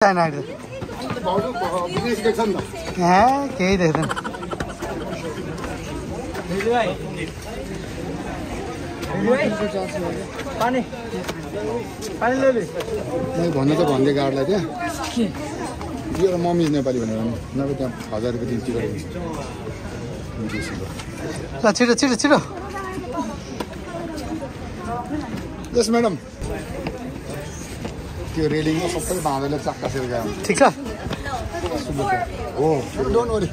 केही देख्दैन भन्नु त भन्दै गाडलाई त्यहाँ यो मम्मी नेपाली भनेर नभए त्यहाँ 1000 रुपियाँ दिन्छु गरेको ल छिटो छिटो छिटो यस म्याडम त्यो रेलिङमा सबै बाँधेर चक्कासेर गयो ठिक छ हो don't worry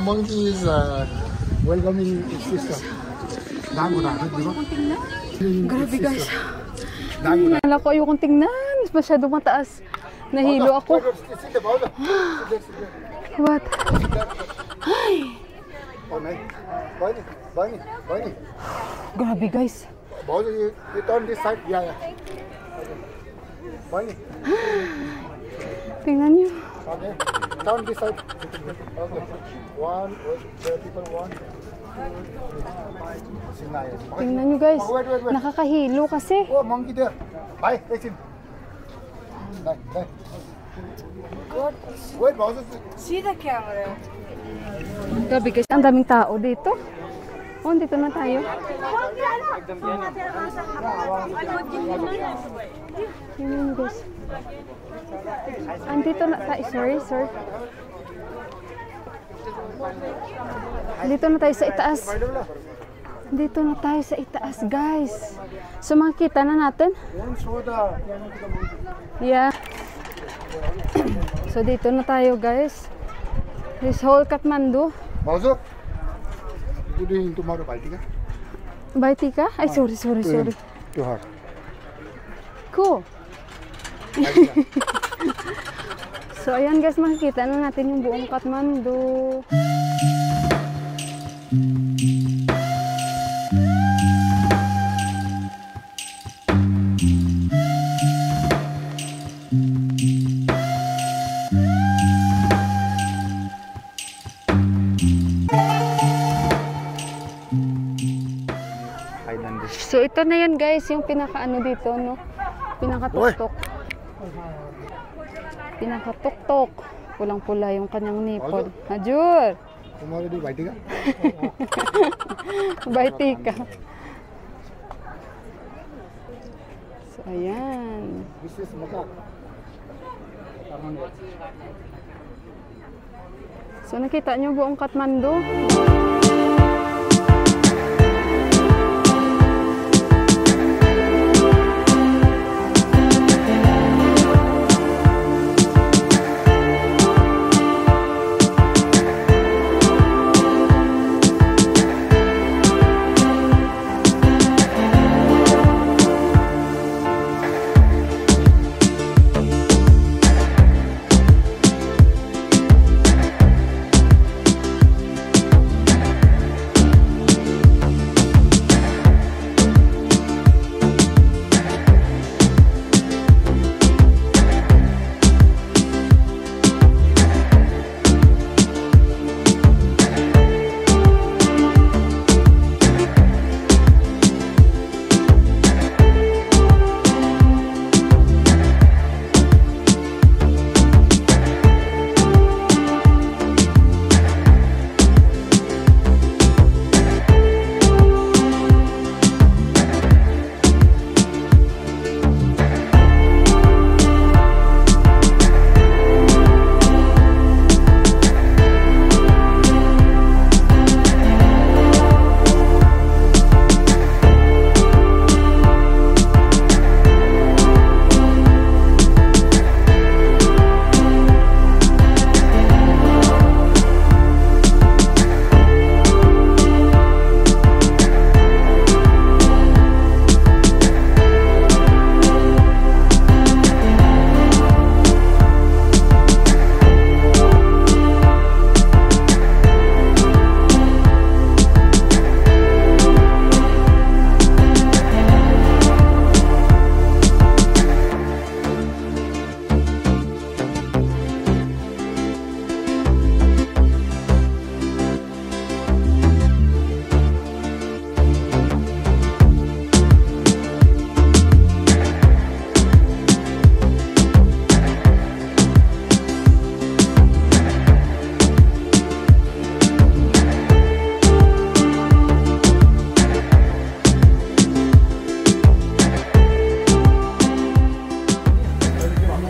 monkey is welcoming sister dago na diba grabe guys nala ko ayokong tingnan masyado mataas nahilo ako what ay grabe guys you turn this side yeah tingnan niyo okay turn this side okay one people one tingnan niyo guys nakakahilo kasi oh monkey there bye listen bye wait Moses see the camera grabe guys ang daming tao dito oh dito na tayo tingnan guys andito na tayo sorry sir dito na tayo sa itaas dito na tayo sa itaas guys so makikita na natin yeah so dito na tayo guys this whole Kathmandu Mauzo good evening tomorrow Baitika ay sorry to her cool so ayan guys makikita na natin yung buong Kathmandu so ito na yan guys yung pinakaano dito no pinakatuktok pinakatuktok pulang-pula yung kanyang nipon Hajur tomorrow di Baitika Baitika so ayan this is Maka so nakita nyo buong Kathmandu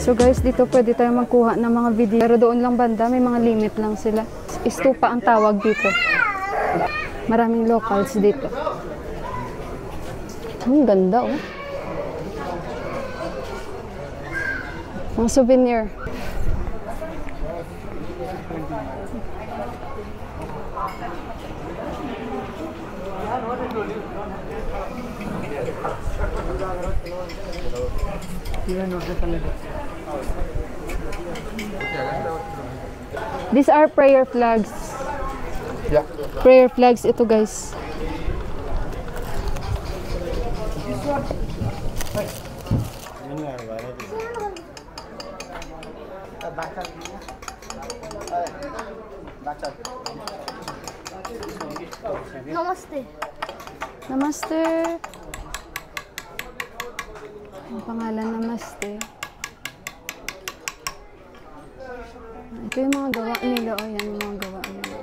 So guys, dito pwede tayo magkuha ng mga video. Pero doon lang banda, may mga limit lang sila. Stupa ang tawag dito. Maraming locals dito. Ang ganda oh. Mga souvenir. These are prayer flags. Yeah. Prayer flags ito guys. Namaste. Namaste. Ang pangalan Namaste. Ito yung mga gawa nila. O yan yung mga gawa nila.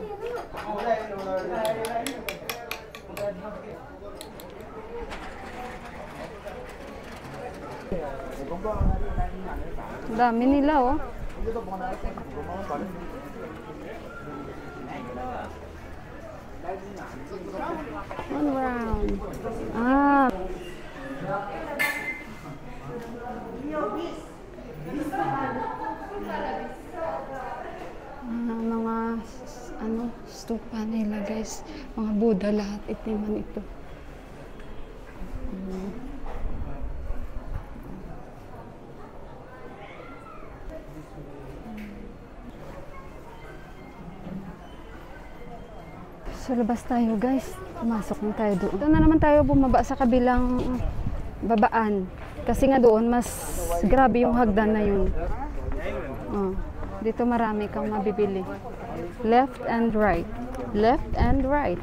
Ang dami nila oh. One round. Ah. Mga ano, stupa nila guys. Mga Buddha lahat. Ito naman ito. So labas tayo guys. Pumasok na tayo doon. Ito na naman tayo bumaba sa kabilang babaan. Kasi nga doon mas grabe yung hagdan na yun. Oh, dito marami kang mabibili. Left and right. Left and right.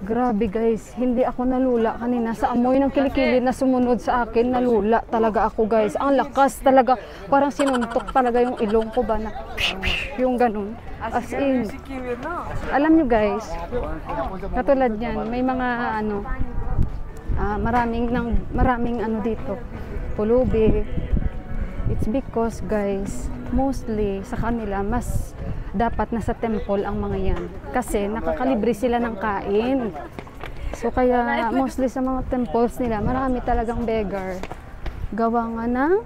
Grabe guys, hindi ako nalula kanina sa amoy ng kilikili na sumunod sa akin. Nalula talaga ako guys. Ang lakas talaga. Parang sinuntok talaga yung ilong ko ba na yung ganun. As in, alam nyo guys, katulad yan, may mga ano, maraming ano dito, pulubi. It's because guys, mostly sa kanila, mas dapat nasa temple ang mga yan. Kasi nakakalibre sila ng kain. So kaya mostly sa mga temples nila, marami talagang beggar. Gawa nga ng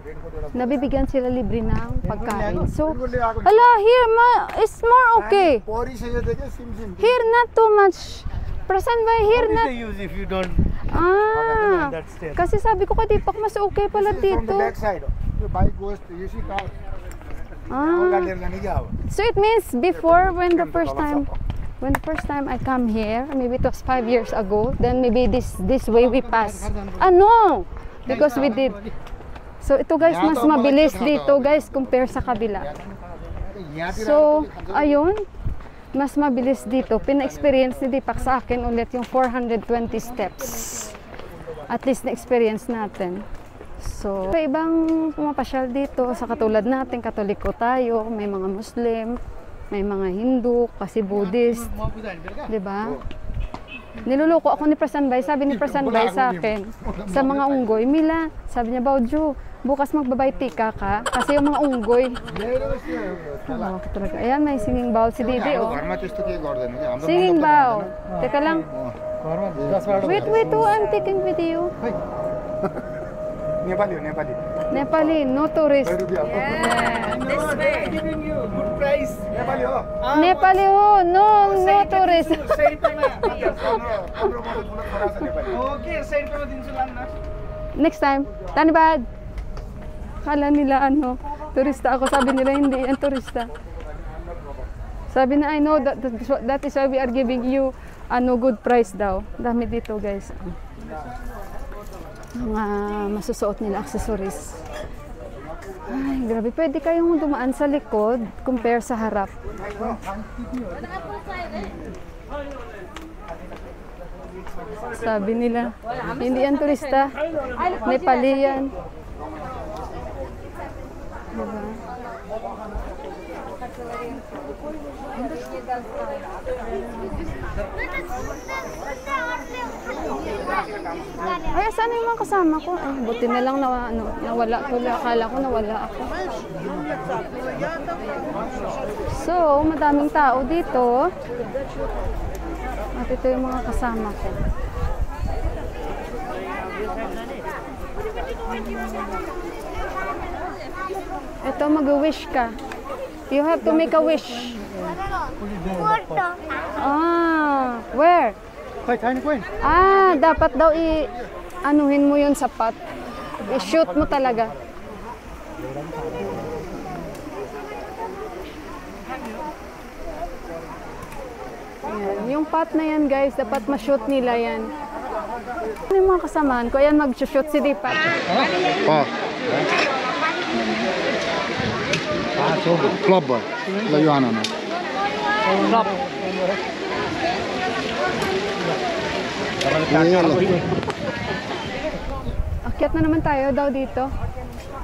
nabibigyan sila libre ng pagkain. So, ala, here it's more okay. Here not too much. Prasan ba, here not. If you don't Kasi sabi ko kay Deepak, mas okay pala dito. So it means before when the first time I come here, maybe it was 5 years ago, then maybe this way we pass. No! Because we did. So ito guys, mas mabilis dito guys compare sa kabila. So, ayun. Mas mabilis dito. Pina-experience ni Deepak sa akin ulit yung 420 steps. At least na-experience natin. So, may ibang pumapasyal dito sa katulad natin, Katoliko tayo, may mga Muslim, may mga Hindu, kasi Buddhist. Diba? Niluloko ako ni Prasanbay. Sabi ni Prasanbay sa akin, sa mga unggoy, Mila, sabi niya, Bauju, bukas magbabayti ka kasi yung mga unggoy. Oh, talaga. Ayan, may singing bowl si Didi, oh. Singing bowl. Teka lang. Wait, oh, I'm taking video. Nepali, no tourist. this way. Giving you good price. Nepali, oh, no tourist. Okay, side pa din sila na. Next time, Tanibad. Kala nila ano, turista ako. Sabi nila hindi yan turista. Sabi na, I know that is why we are giving you ano good price daw. Dami dito guys. Mga masusuot nila accessories. Ay, grabe. Pwede kayong dumaan sa likod compare sa harap. Sabi nila, hindi yan turista. Nepali yan. Diba? Ay, saan yung mga kasama ko? Ay, buti na lang nawala tuloy. Akala ko nawala ako. So, madaming tao dito. At ito yung mga kasama ko. Ito, mag-wish ka. You have to make a wish. Ah, where? Dapat daw anuhin mo yun sa pot. I-shoot mo talaga. Ayan. Yung pot na yan, guys, dapat ma-shoot nila yan. Ano yung mga kasamahan ko? Ayan, mag-shoot si Dipat. Club boy. Layuan na. Club. Akyat na naman tayo daw dito.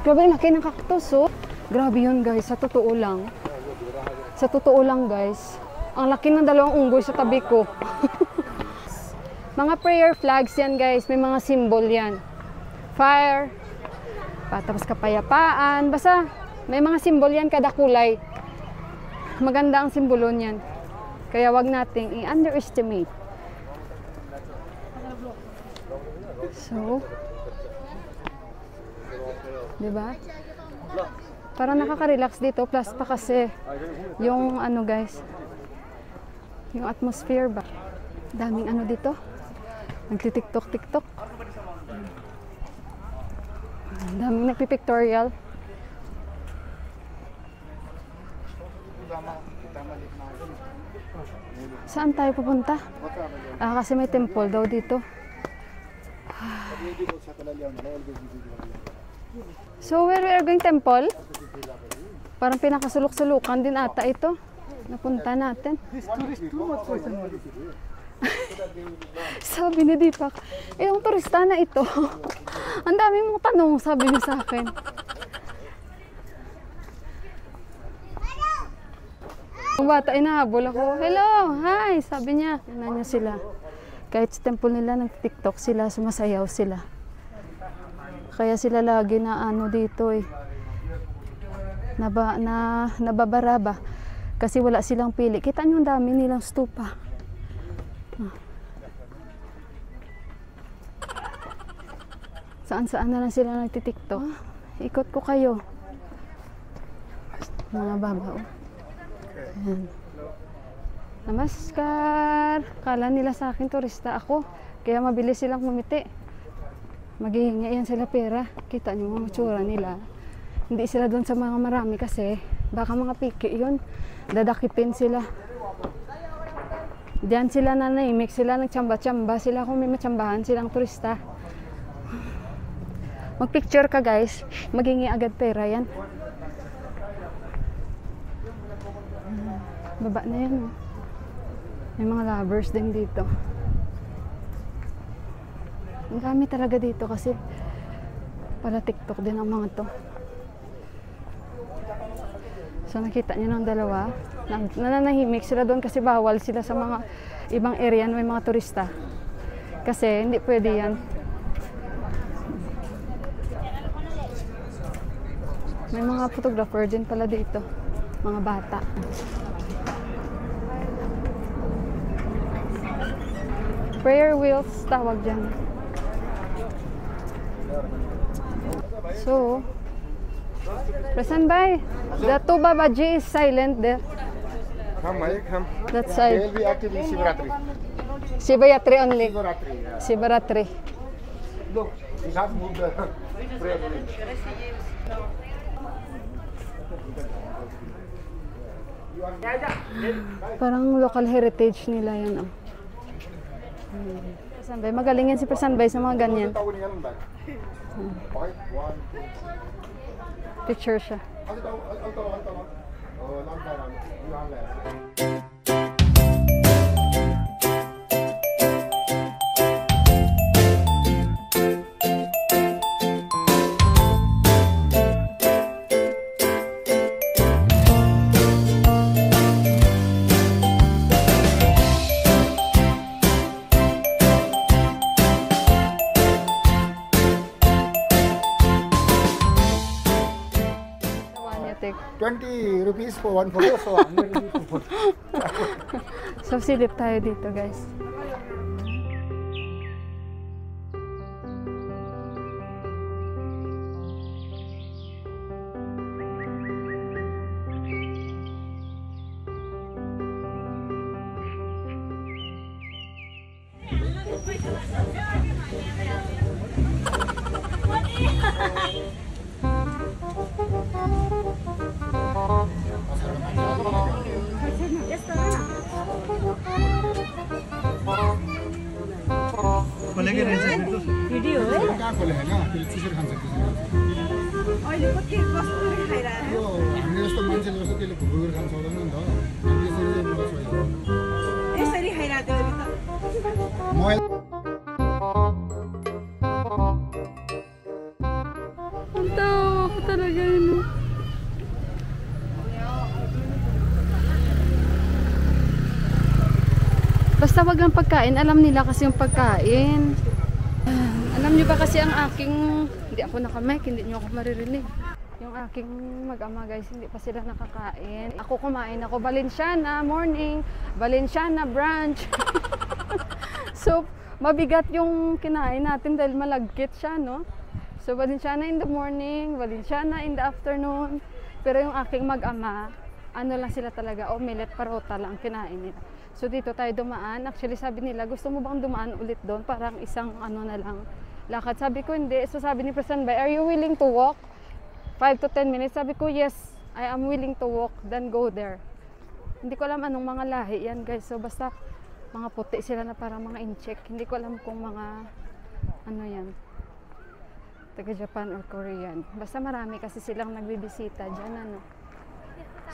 Grabe, laki ng cactus, oh. Grabe yun, guys. Sa totoo lang. Sa totoo lang, guys. Ang laki ng dalawang unggoy sa tabi ko. Mga prayer flags yan, guys. May mga symbol yan. Fire. Tapos kapayapaan. Basta, may mga symbol yan kada kulay. Maganda ang simbolon yan. Kaya wag nating i-underestimate. So, diba? Para nakaka-relax dito. Plus pa kasi yung ano, guys, yung atmosphere ba? Daming ano dito. Nagti-tiktok. Daming nagpipictorial. Saan tayo pupunta? Kasi may temple daw dito. So, where we are going temple? Parang pinakasulok-sulukan din ata ito. Napunta natin. Sabi ni Deepak, yung turista na ito. Ang dami mong tanong, sabi niya sa akin. Ang bata, inahabol ako. Hello, hi, sabi niya. Tingnan niya sila. Kahit sa temple nila, nag-tiktok sila, sumasayaw sila. Kaya sila lagi na ano dito eh. Nababaraba. Kasi wala silang pili. Kita niyo ang dami nilang stupa. Saan-saan na lang sila nagtitiktok. Ikot ko kayo. Mga baba, oh. Ayan. Namaskar! Kala nila sa akin turista ako. Kaya mabilis silang kumiti. Maghihingi yan sila pera. Kita niyo mga tsura nila. Hindi sila doon sa mga marami kasi baka mga piki yun. Dadakipin sila. Diyan sila nanahimik. Sila nagtsamba-tsamba. Sila kung may matsambahan silang turista. Magpicture ka, guys. Maghingi agad pera yan. Baba na yan, oh. May mga lovers din dito. Ang dami talaga dito kasi pala TikTok din ang mga to. So nakita niyo ng dalawa, nananahimik sila doon kasi bawal sila sa mga ibang area na may mga turista. Kasi hindi pwede yan. May mga photographer din pala dito, mga bata. Prayer wheels tawag dyan. So, Prasan Bhai, the two Babaji is silent there. Come, Mike, come. That They side. will be active in Shivaratri. Shivaratri only. Shivaratri, yeah. Shivaratri. Look, we have moved the prayer wheel. Parang local heritage nila yan, oh. Prasan Bhai, magaling yan si Prasan Bhai sa mga ganyan. Picture siya. take. 20 rupees for one photo, so 100 rupees for photo. So, silip tayo dito, guys. खोलेकै रहेछ त्यो। भिडियो है कहाँ खोले होइन त्यसले चिसो खान्छ अहिले कति कस्तो खाइरहेको यो हामी जस्तो मान्छेले जस्तो त्यसले भुगुर खान सक्दैन नि त हामी यसरी चाहिँ मलाई सही यसरी खाइरहेको थियो मैले Ang tawa ko talaga yun. Basta wag lang pagkain. Alam nila kasi yung pagkain. Alam nyo ba kasi ang aking... Hindi ako nakamike, hindi nyo ako maririnig. Yung aking mag-ama guys, hindi pa sila nakakain. Ako kumain ako. Valenciana, morning. Valenciana, brunch. So, mabigat yung kinain natin dahil malagkit siya, no? So, Valenciana in the morning, Valenciana in the afternoon. Pero yung aking mag-ama, ano lang sila talaga, omelette, parota lang kinain nila. So, dito tayo dumaan. Actually, sabi nila, gusto mo bang dumaan ulit doon? Parang isang ano na lang, lakad. Sabi ko, hindi. So, sabi ni President Bay, are you willing to walk? 5 to 10 minutes. Sabi ko, yes, I am willing to walk. Then go there. Hindi ko alam anong mga lahi yan, guys. So, basta mga puti sila na parang mga incheck. Hindi ko alam kung mga, ano yan, taga Japan or Korean. Basta marami kasi silang nagbibisita dyan, ano.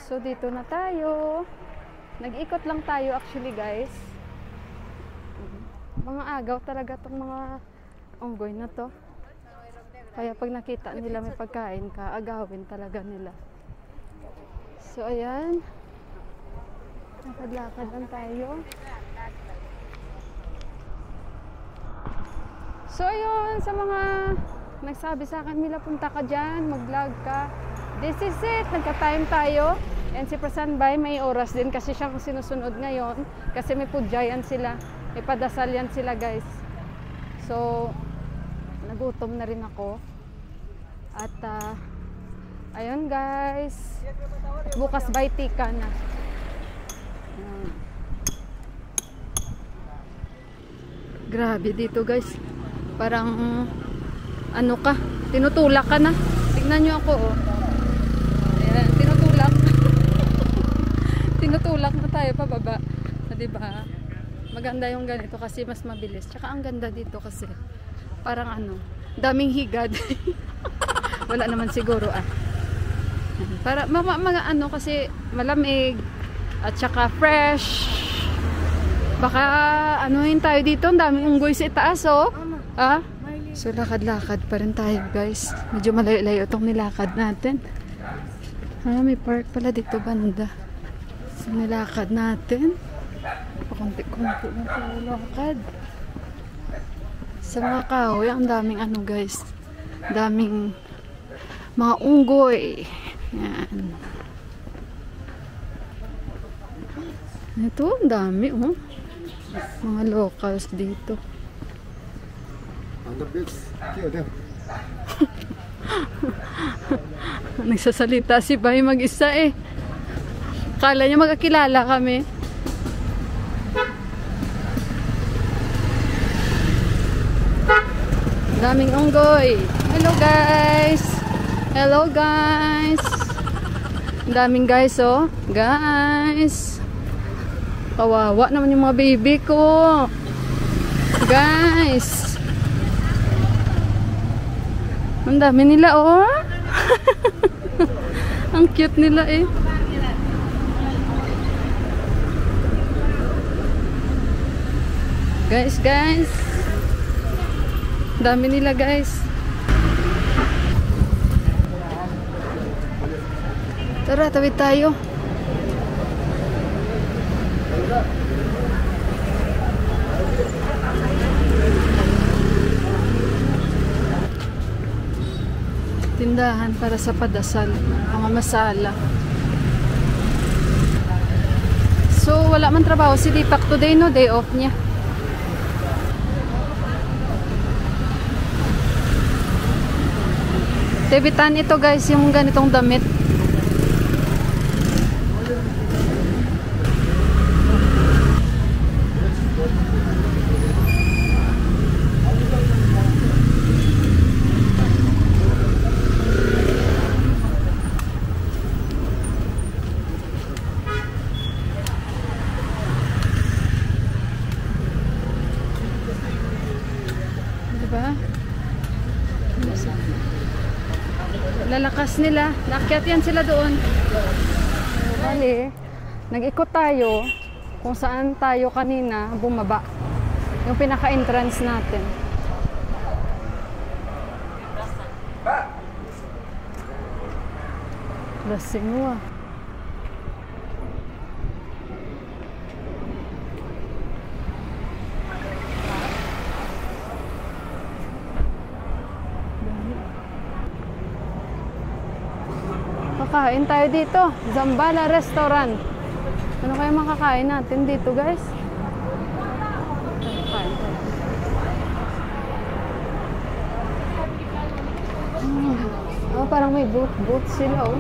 So, dito na tayo. Nag-ikot lang tayo actually, guys. Mga agaw talaga tong mga unggoy na to. Kaya pag nakita nila may pagkain ka, agawin talaga nila. So, ayan. Lakad-lakad lang tayo. So, ayun. Sa mga nagsabi sa akin, Mila, punta ka dyan, mag-vlog ka. This is it. Nagka-time tayo. And si Prasanbay, may oras din kasi siyang sinusunod ngayon. Kasi may pudyayan sila. May padasal yan sila, guys. So, nagutom na rin ako. At, ayun, guys. Bukas baiti ka na. Grabe dito, guys. Parang, ano ka, tinutulak ka na. Tignan nyo ako, oh. Ayan, tinutulak. Tinutulak na tayo pababa. Diba? Maganda yung ganito kasi mas mabilis. Tsaka ang ganda dito kasi parang ano, daming higad. Wala naman siguro para mga ano kasi malamig at tsaka fresh. Baka anuhin tayo dito, ang daming unggoy sa itaas, oh. So lakad-lakad pa rin tayo, guys. Medyo malayo-layo itong nilakad natin. May park pala dito banda. So nilakad natin. Pakunti-kunti na tayo lakad. Sa mga kahoy, ang daming ano, guys. Daming mga unggoy. Yan. Ito, ang dami, oh. Mga locals dito. On the beach. Here. Nagsasalita si Bay mag-isa eh. Kala niya magkakilala kami. Daming unggoy. Hello guys. Hello guys. Daming guys, oh. Guys. Kawawa naman yung mga baby ko. Guys. Ang dami nila, oh. Ang cute nila eh. Guys. Dami nila, guys. Tara, tawid tayo. tindahan para sa padasal, mga masala. So, wala man trabaho si Deepak today, no? Day off niya. Tebitan ito guys, yung ganitong damit. Lalakas nila. Naakyat yan sila doon. Bali, nag-ikot tayo kung saan tayo kanina bumaba. Yung pinaka-entrance natin. Lasing mo ah. Kakain tayo dito, Zambala Restaurant. Ano kaya makakain natin dito, guys? Kain tayo. Oh, parang may boot sila, oh.